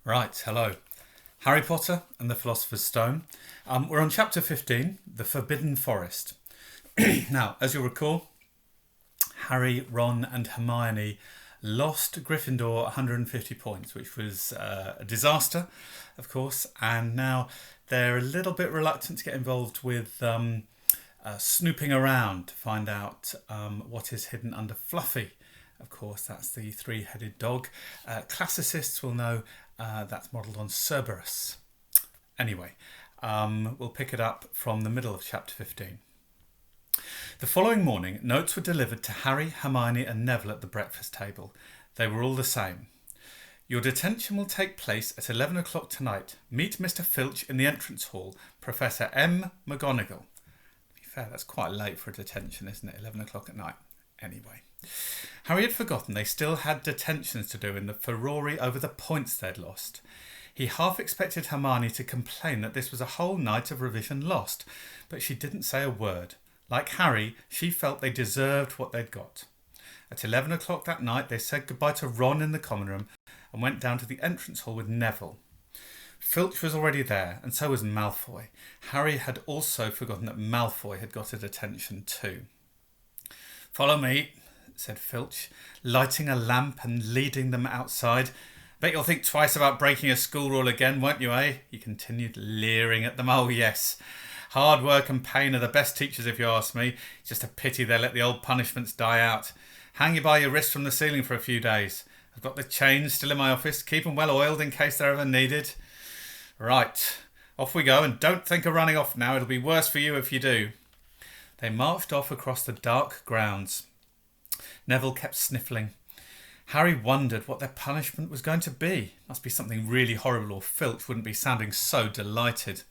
Right, hello. Harry Potter and the Philosopher's Stone. We're on chapter 15, The Forbidden Forest. Now, as you'll recall, Harry, Ron and Hermione lost Gryffindor 150 points, which was a disaster, of course, and now they're a little bit reluctant to get involved with snooping around to find out what is hidden under Fluffy. Of course, that's the three-headed dog. Classicists will know that's modelled on Cerberus. Anyway, we'll pick it up from the middle of chapter 15. The following morning, notes were delivered to Harry, Hermione and Neville at the breakfast table. They were all the same. Your detention will take place at 11 o'clock tonight. Meet Mr. Filch in the entrance hall, Professor M. McGonagall. To be fair, that's quite late for a detention, isn't it? 11 o'clock at night. Anyway. Harry had forgotten they still had detentions to do in the furore over the points they'd lost. He half expected Hermione to complain that this was a whole night of revision lost, but she didn't say a word. Like Harry, she felt they deserved what they'd got. At 11 o'clock that night, they said goodbye to Ron in the common room and went down to the entrance hall with Neville. Filch was already there, and so was Malfoy. Harry had also forgotten that Malfoy had got a detention too. "Follow me," said Filch, lighting a lamp and leading them outside. "Bet you'll think twice about breaking a school rule again, won't you, eh?" He continued, leering at them. "Oh, yes. Hard work and pain are the best teachers, if you ask me. It's just a pity they let the old punishments die out. Hang you by your wrist from the ceiling for a few days. I've got the chains still in my office. Keep them well oiled in case they're ever needed. Right, off we go, and don't think of running off now. It'll be worse for you if you do." They marched off across the dark grounds. Neville kept sniffling. Harry wondered what their punishment was going to be. Must be something really horrible, or Filch wouldn't be sounding so delighted.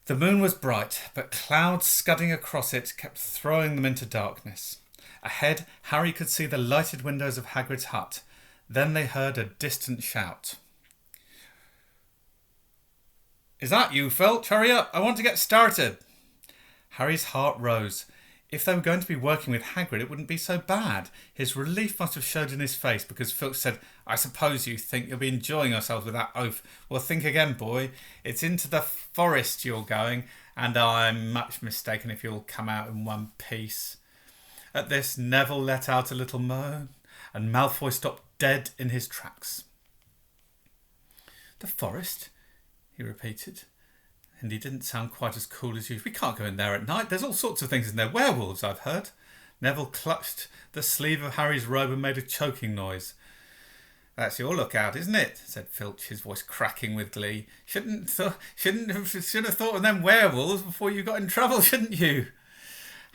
The moon was bright, but clouds scudding across it kept throwing them into darkness. Ahead, Harry could see the lighted windows of Hagrid's hut. Then they heard a distant shout. "Is that you, Filch? Hurry up, I want to get started." Harry's heart rose. If they were going to be working with Hagrid, it wouldn't be so bad. His relief must have showed in his face because Filch said, "I suppose you think you'll be enjoying yourselves with that oaf. Well, think again, boy. It's into the forest you're going, and I'm much mistaken if you'll come out in one piece." At this, Neville let out a little moan, and Malfoy stopped dead in his tracks. "The forest?" he repeated. And he didn't sound quite as cool as usual. "We can't go in there at night. There's all sorts of things in there. Werewolves, I've heard." Neville clutched the sleeve of Harry's robe and made a choking noise. "That's your lookout, isn't it?" said Filch, his voice cracking with glee. Should have thought of them werewolves before you got in trouble, shouldn't you?"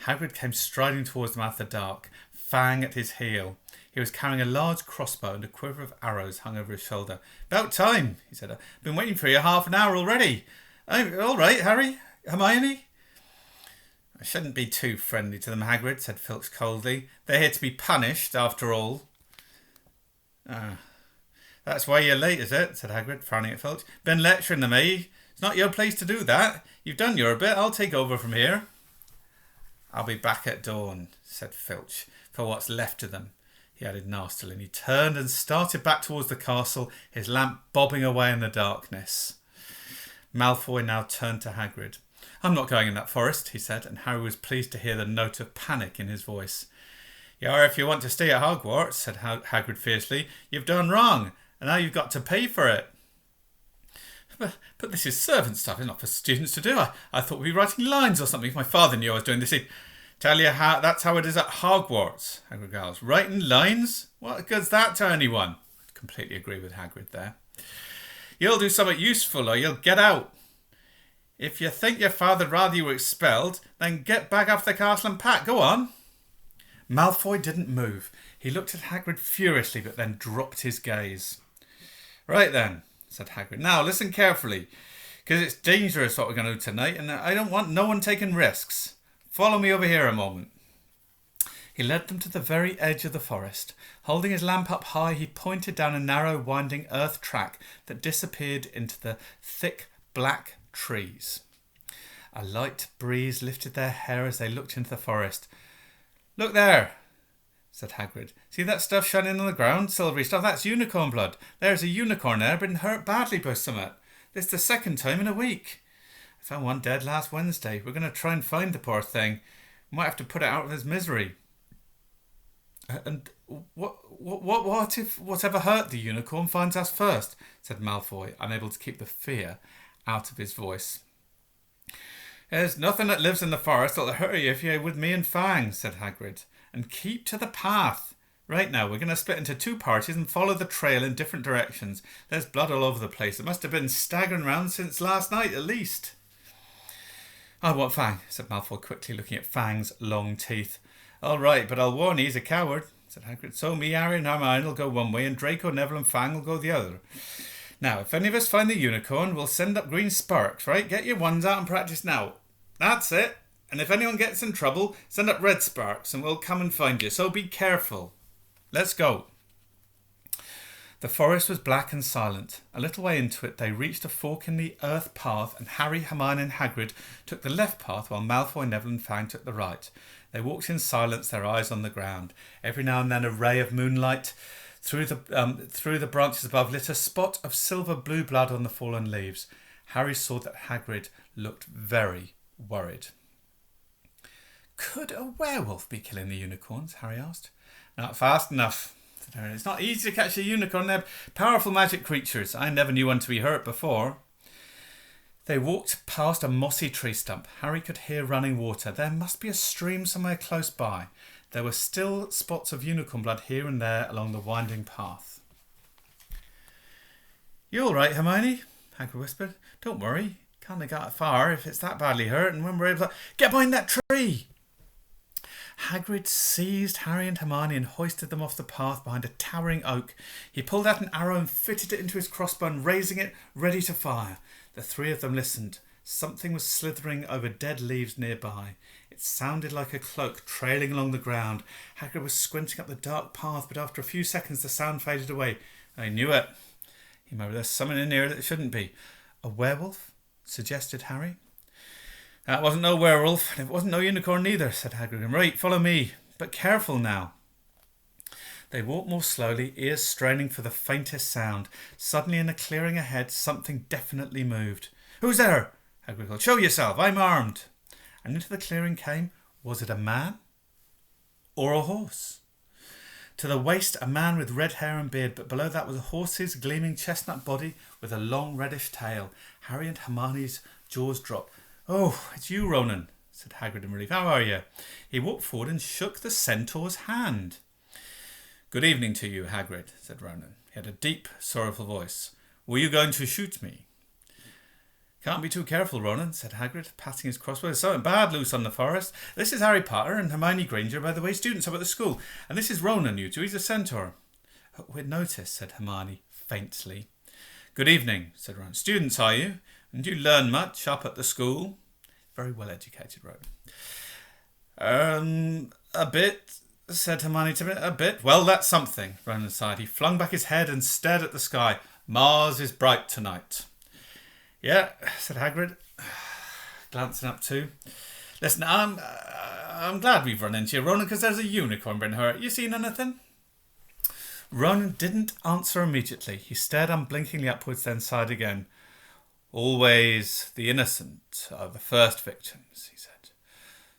Hagrid came striding towards them out of the dark, Fang at his heel. He was carrying a large crossbow and a quiver of arrows hung over his shoulder. "About time," he said. "I've been waiting for you half an hour already. All right, Harry? Hermione?" "I shouldn't be too friendly to them, Hagrid," said Filch coldly. "They're here to be punished, after all." "That's why you're late, is it?" said Hagrid, frowning at Filch. "Been lecturing them, eh? It's not your place to do that. You've done your bit. I'll take over from here." "I'll be back at dawn," said Filch, "for what's left of them," he added nastily, and he turned and started back towards the castle, his lamp bobbing away in the darkness. Malfoy now turned to Hagrid. "I'm not going in that forest," he said, and Harry was pleased to hear the note of panic in his voice. "You are if you want to stay at Hogwarts," said Hagrid fiercely. "You've done wrong, and now you've got to pay for it." But this is servant stuff. It's not for students to do. I thought we'd be writing lines or something. If my father knew I was doing this, he'd tell you how that's how it is at Hogwarts." Hagrid growls. "Writing lines? What good's that to anyone?" I completely agree with Hagrid there. "You'll do something useful or you'll get out. If you think your father'd rather you were expelled, then get back up to the castle and pack. Go on." Malfoy didn't move. He looked at Hagrid furiously, but then dropped his gaze. "Right then," said Hagrid. "Now listen carefully, because it's dangerous what we're going to do tonight, and I don't want no one taking risks. Follow me over here a moment." He led them to the very edge of the forest. Holding his lamp up high, he pointed down a narrow, winding earth track that disappeared into the thick, black trees. A light breeze lifted their hair as they looked into the forest. "Look there! said Hagrid. "See that stuff shining on the ground? Silvery stuff? That's unicorn blood. There's a unicorn there, been hurt badly by something. This is the second time in a week. I found one dead last Wednesday. We're going to try and find the poor thing. We might have to put it out of its misery." "And what if whatever hurt the unicorn finds us first?" said Malfoy, unable to keep the fear out of his voice. "There's nothing that lives in the forest that'll hurt you if you're with me and Fang," said Hagrid. "And keep to the path. Right now, we're going to split into two parties and follow the trail in different directions. There's blood all over the place. It must have been staggering round since last night, at least." "I want Fang," said Malfoy quickly, looking at Fang's long teeth. "All right, but I'll warn you, he's a coward," said Hagrid. "So me, Harry and Hermione will go one way, and Draco, Neville and Fang will go the other. Now, if any of us find the unicorn, we'll send up green sparks, right? Get your wands out and practice now. That's it. And if anyone gets in trouble, send up red sparks and we'll come and find you. So be careful. Let's go." The forest was black and silent. A little way into it, they reached a fork in the earth path, and Harry, Hermione and Hagrid took the left path while Malfoy, Neville and Fang took the right. They walked in silence, their eyes on the ground. Every now and then a ray of moonlight through the branches above lit a spot of silver blue blood on the fallen leaves. Harry saw that Hagrid looked very worried. "Could a werewolf be killing the unicorns?" Harry asked. "Not fast enough," said Harry. "It's not easy to catch a unicorn. They're powerful magic creatures. I never knew one to be hurt before." They walked past a mossy tree stump. Harry could hear running water. There must be a stream somewhere close by. There were still spots of unicorn blood here and there along the winding path. "You all right, Hermione?" Hagrid whispered. "Don't worry. Can't have got far if it's that badly hurt, and when we're able to... Get behind that tree!" Hagrid seized Harry and Hermione and hoisted them off the path behind a towering oak. He pulled out an arrow and fitted it into his crossbow, raising it, ready to fire. The three of them listened. Something was slithering over dead leaves nearby. It sounded like a cloak trailing along the ground. Hagrid was squinting up the dark path, but after a few seconds the sound faded away. "I knew it," he murmured. "There's something in here that shouldn't be." "A werewolf?" suggested Harry. "That wasn't no werewolf, and it wasn't no unicorn neither," said Hagrid. "Right, follow me, but careful now." They walked more slowly, ears straining for the faintest sound. Suddenly, in a clearing ahead, something definitely moved. "Who's there?" Hagrid called. "Show yourself, I'm armed." And into the clearing came, was it a man or a horse? To the waist, a man with red hair and beard, but below that was a horse's gleaming chestnut body with a long reddish tail. Harry and Hermione's jaws dropped. "Oh, it's you, Ronan," said Hagrid in relief. "How are you?" He walked forward and shook the centaur's hand. "Good evening to you, Hagrid," said Ronan. He had a deep, sorrowful voice. "Were you going to shoot me?" "Can't be too careful, Ronan," said Hagrid, patting his crossbow. "There's something bad loose on the forest. This is Harry Potter and Hermione Granger, by the way, students up at the school. And this is Ronan, you two. He's a centaur." "We'd noticed," said Hermione faintly. "Good evening," said Ronan. "Students, are you? And do you learn much up at the school?" "Very well educated, Ronan." A bit," said Hermione timidly. "A bit. Well, that's something," Ronan sighed. He flung back his head and stared at the sky. "Mars is bright tonight." "Yeah," said Hagrid, glancing up too. "Listen, I'm glad we've run into you, Ronan, because there's a unicorn been hurt. You seen anything?" Ronan didn't answer immediately. He stared unblinkingly upwards, then sighed again. "Always the innocent are the first victims," he said.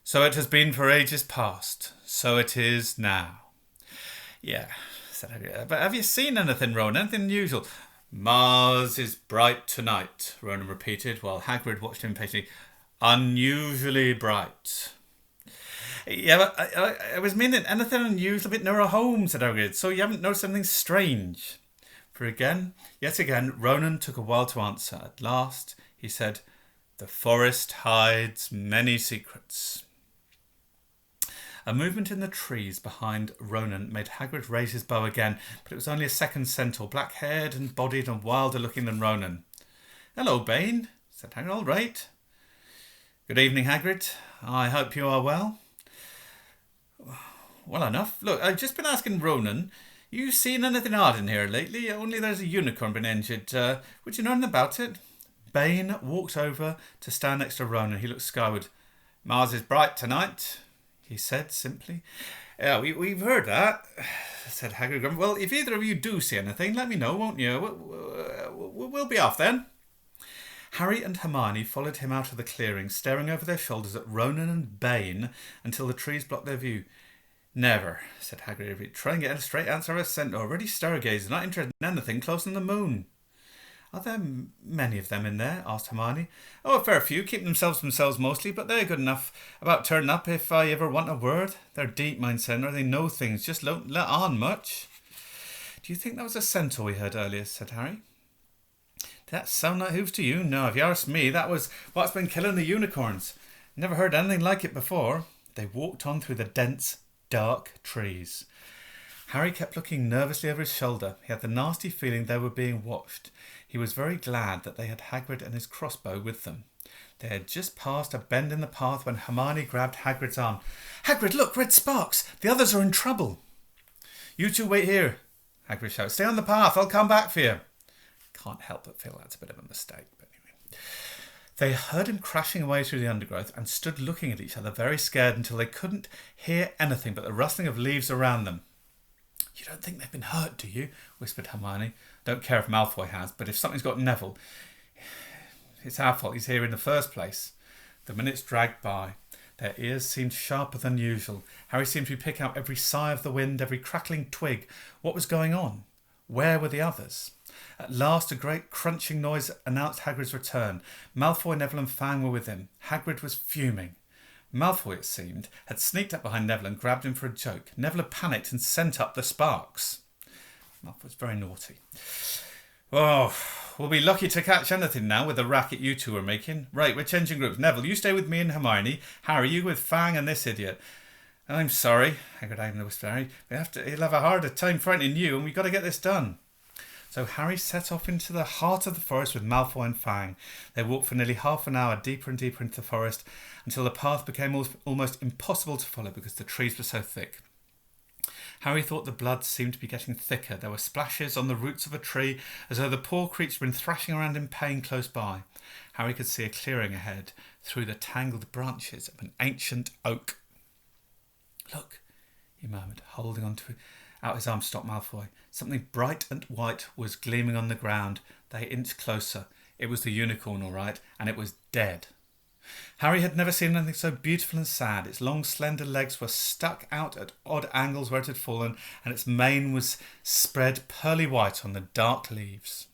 "So it has been for ages past. So it is now." "Yeah," said Hagrid. "But have you seen anything, Ronan? Anything unusual?" "Mars is bright tonight," Ronan repeated, while Hagrid watched him impatiently. "Unusually bright." "Yeah, but I was meaning anything unusual a bit nearer home," said Hagrid. "So you haven't noticed something strange?" Yet again, Ronan took a while to answer. At last, he said, "The forest hides many secrets." A movement in the trees behind Ronan made Hagrid raise his bow again, but it was only a second centaur, black-haired and bodied and wilder-looking than Ronan. "Hello, Bane," said Hagrid. "All right." "Good evening, Hagrid. I hope you are well." "Well enough. Look, I've just been asking Ronan, you seen anything odd in here lately? Only there's a unicorn been injured. Would you know anything about it?" Bane walked over to stand next to Ronan. He looked skyward. "Mars is bright tonight," he said simply. Yeah, we've heard that, said Hagrid. Well, if either of you do see anything, let me know, won't you? We'll be off then. Harry and Hermione followed him out of the clearing, staring over their shoulders at Ronan and Bane until the trees blocked their view. Never, said Hagrid. Try and get a straight answer of a centaur. Already stargazing, not interested in anything closer than the moon. Are there many of them in there? Asked Hermione. Oh, a fair few, keep themselves mostly, but they're good enough about turning up if I ever want a word. They're deep, mind centaur. They know things, just don't let on much. Do you think that was a centaur we heard earlier? Said Harry. Did that sound like hooves to you? No, if you ask me, that was what's been killing the unicorns. Never heard anything like it before. They walked on through the dense, dark trees. Harry kept looking nervously over his shoulder. He had the nasty feeling they were being watched. He was very glad that they had Hagrid and his crossbow with them. They had just passed a bend in the path when Hermione grabbed Hagrid's arm. Hagrid, look, red sparks! The others are in trouble. You two wait here, Hagrid shouted. Stay on the path, I'll come back for you. Can't help but feel that's a bit of a mistake, but anyway. They heard him crashing away through the undergrowth and stood looking at each other very scared until they couldn't hear anything but the rustling of leaves around them. You don't think they've been hurt, do you? Whispered Hermione. Don't care if Malfoy has, but if something's got Neville, it's our fault he's here in the first place. The minutes dragged by. Their ears seemed sharper than usual. Harry seemed to be picking up every sigh of the wind, every crackling twig. What was going on? Where were the others? At last a great crunching noise announced Hagrid's return. Malfoy, Neville and Fang were with him. Hagrid was fuming. Malfoy, it seemed, had sneaked up behind Neville and grabbed him for a joke. Neville had panicked and sent up the sparks. Malfoy was very naughty. Oh, we'll be lucky to catch anything now with the racket you two are making. Right, we're changing groups. Neville, you stay with me and Hermione. Harry, you with Fang and this idiot. I'm sorry, Hagrid whispered Harry. He'll have a harder time frightening you, and we've got to get this done. So Harry set off into the heart of the forest with Malfoy and Fang. They walked for nearly half an hour deeper and deeper into the forest until the path became almost impossible to follow because the trees were so thick. Harry thought the blood seemed to be getting thicker. There were splashes on the roots of a tree as though the poor creature had been thrashing around in pain close by. Harry could see a clearing ahead through the tangled branches of an ancient oak. Look, he murmured, holding on to out his arm to stop Malfoy. Something bright and white was gleaming on the ground. They inched closer. It was the unicorn, all right, and it was dead. Harry had never seen anything so beautiful and sad. Its long, slender legs were stuck out at odd angles where it had fallen, and its mane was spread pearly white on the dark leaves.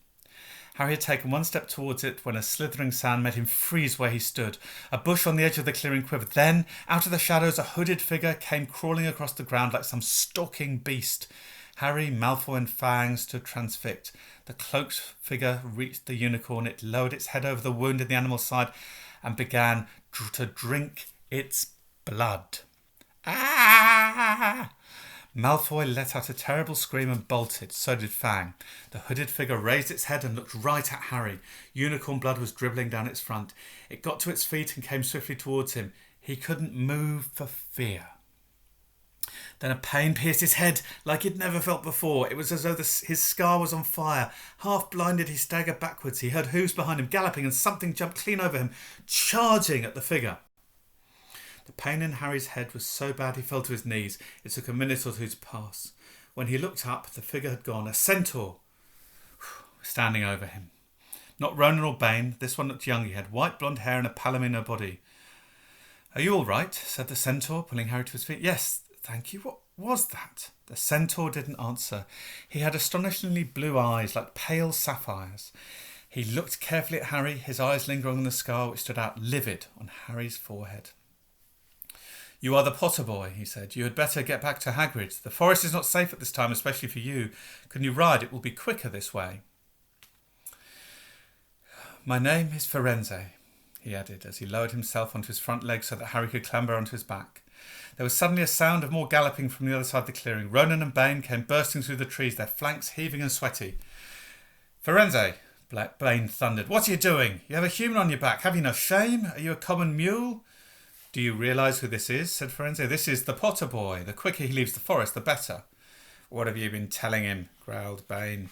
Harry had taken one step towards it when a slithering sound made him freeze where he stood. A bush on the edge of the clearing quivered. Then, out of the shadows, a hooded figure came crawling across the ground like some stalking beast. Harry, Malfoy and Fang stood transfixed. The cloaked figure reached the unicorn. It lowered its head over the wound in the animal's side and began to drink its blood. Ah! Malfoy let out a terrible scream and bolted. So did Fang. The hooded figure raised its head and looked right at Harry. Unicorn blood was dribbling down its front. It got to its feet and came swiftly towards him. He couldn't move for fear. Then a pain pierced his head like he'd never felt before. It was as though his scar was on fire. Half blinded, he staggered backwards. He heard hooves behind him galloping, and something jumped clean over him, charging at the figure. The pain in Harry's head was so bad he fell to his knees. It took a minute or two to pass. When he looked up, the figure had gone. A centaur was standing over him. Not Ronan or Bane. This one looked young. He had white blonde hair and a palomino body. Are you all right? Said the centaur, pulling Harry to his feet. Yes, thank you. What was that? The centaur didn't answer. He had astonishingly blue eyes like pale sapphires. He looked carefully at Harry, his eyes lingering on the scar which stood out livid on Harry's forehead. You are the Potter boy, he said. You had better get back to Hagrid. The forest is not safe at this time, especially for you. Can you ride? It will be quicker this way. My name is Firenze, he added, as he lowered himself onto his front legs so that Harry could clamber onto his back. There was suddenly a sound of more galloping from the other side of the clearing. Ronan and Bane came bursting through the trees, their flanks heaving and sweaty. Firenze, Bane thundered. What are you doing? You have a human on your back. Have you no shame? Are you a common mule? Do you realise who this is? Said Firenze. This is the Potter boy. The quicker he leaves the forest, the better. What have you been telling him? Growled Bane.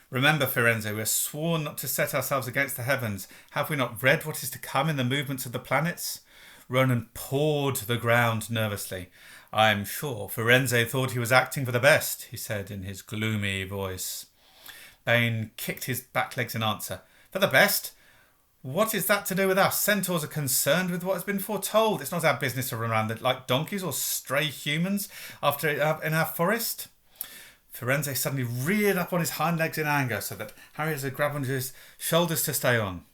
Remember, Firenze, we are sworn not to set ourselves against the heavens. Have we not read what is to come in the movements of the planets? Ronan pawed the ground nervously. I'm sure Firenze thought he was acting for the best, he said in his gloomy voice. Bane kicked his back legs in answer. For the best? What is that to do with us? Centaurs are concerned with what has been foretold. It's not our business to run around like donkeys or stray humans in our forest. Firenze suddenly reared up on his hind legs in anger so that Harry had to grab onto his shoulders to stay on.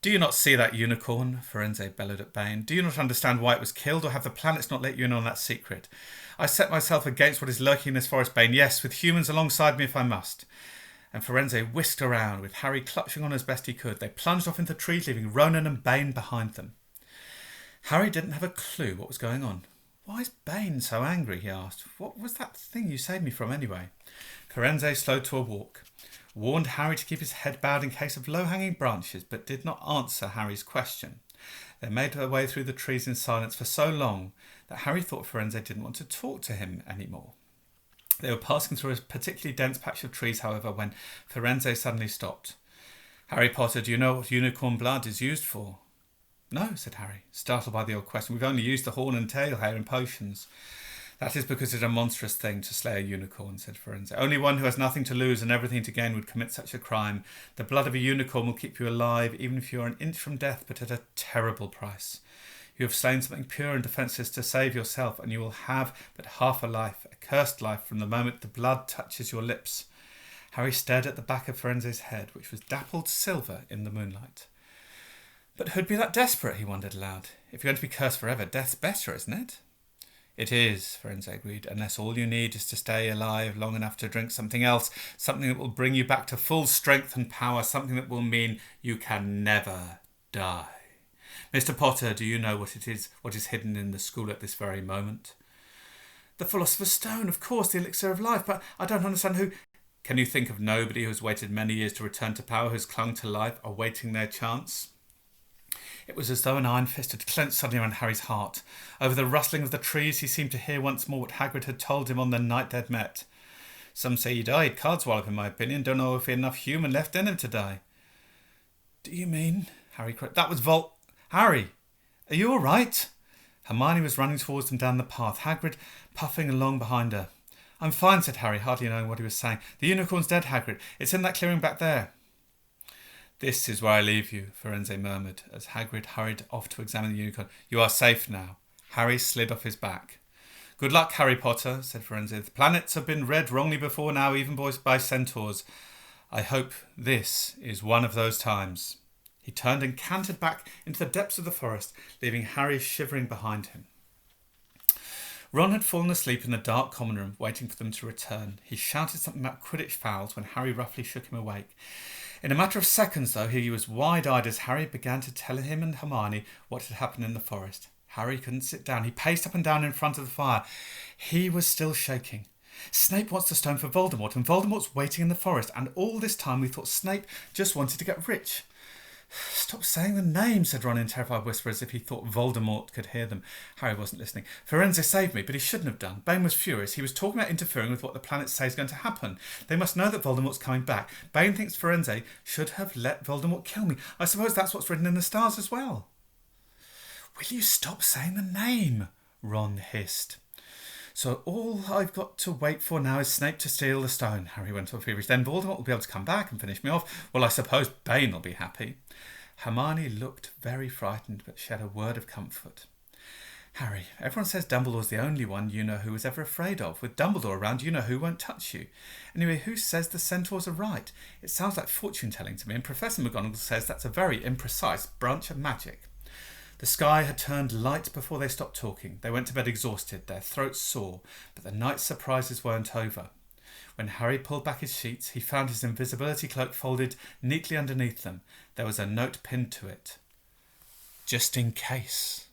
Do you not see that unicorn? Firenze bellowed at Bane. Do you not understand why it was killed, or have the planets not let you in on that secret? I set myself against what is lurking in this forest, Bane, yes, with humans alongside me if I must. And Firenze whisked around, with Harry clutching on as best he could. They plunged off into the trees, leaving Ronan and Bane behind them. Harry didn't have a clue what was going on. Why is Bane so angry, he asked. What was that thing you saved me from anyway? Firenze slowed to a walk, warned Harry to keep his head bowed in case of low-hanging branches, but did not answer Harry's question. They made their way through the trees in silence for so long that Harry thought Firenze didn't want to talk to him anymore. They were passing through a particularly dense patch of trees, however, when Firenze suddenly stopped. Harry Potter, do you know what unicorn blood is used for? No, said Harry, startled by the odd question. We've only used the horn and tail here in potions. That is because it is a monstrous thing to slay a unicorn, said Firenze. Only one who has nothing to lose and everything to gain would commit such a crime. The blood of a unicorn will keep you alive, even if you are an inch from death, but at a terrible price. You have slain something pure and defenceless to save yourself, and you will have but half a life, a cursed life, from the moment the blood touches your lips. Harry stared at the back of Firenze's head, which was dappled silver in the moonlight. But who'd be that desperate, he wondered aloud. If you're going to be cursed forever, death's better, isn't it? It is, Firenze agreed, unless all you need is to stay alive long enough to drink something else, something that will bring you back to full strength and power, something that will mean you can never die. Mr. Potter, do you know what is hidden in the school at this very moment? The Philosopher's Stone, of course, the elixir of life, but I don't understand who... Can you think of nobody who has waited many years to return to power, who has clung to life, awaiting their chance? It was as though an iron fist had clenched suddenly around Harry's heart. Over the rustling of the trees he seemed to hear once more what Hagrid had told him on the night they'd met. Some say he died, Cardswallop in my opinion. Don't know if he had enough human left in him to die. Do you mean... Harry cried. That was Harry, are you all right? Hermione was running towards them down the path, Hagrid puffing along behind her. I'm fine, said Harry, hardly knowing what he was saying. The unicorn's dead, Hagrid. It's in that clearing back there. This is where I leave you, Firenze murmured, as Hagrid hurried off to examine the unicorn. You are safe now. Harry slid off his back. Good luck, Harry Potter, said Firenze. The planets have been read wrongly before now, even by centaurs. I hope this is one of those times. He turned and cantered back into the depths of the forest, leaving Harry shivering behind him. Ron had fallen asleep in the dark common room, waiting for them to return. He shouted something about Quidditch fouls when Harry roughly shook him awake. In a matter of seconds, though, he was wide-eyed as Harry began to tell him and Hermione what had happened in the forest. Harry couldn't sit down. He paced up and down in front of the fire. He was still shaking. Snape wants the stone for Voldemort, and Voldemort's waiting in the forest, and all this time we thought Snape just wanted to get rich. Stop saying the name, said Ron in a terrified whisper, as if he thought Voldemort could hear them. Harry wasn't listening. Firenze saved me, but he shouldn't have done. Bane was furious. He was talking about interfering with what the planets say is going to happen. They must know that Voldemort's coming back. Bane thinks Firenze should have let Voldemort kill me. I suppose that's what's written in the stars as well. Will you stop saying the name? Ron hissed. So all I've got to wait for now is Snape to steal the stone, Harry went on feverish. Then Voldemort will be able to come back and finish me off. Well, I suppose Bane will be happy. Hermione looked very frightened, but shed a word of comfort. Harry, everyone says Dumbledore's the only one you know who was ever afraid of. With Dumbledore around, you know who won't touch you. Anyway, who says the centaurs are right? It sounds like fortune-telling to me, and Professor McGonagall says that's a very imprecise branch of magic. The sky had turned light before they stopped talking. They went to bed exhausted, their throats sore, but the night's surprises weren't over. When Harry pulled back his sheets, he found his invisibility cloak folded neatly underneath them. There was a note pinned to it. Just in case.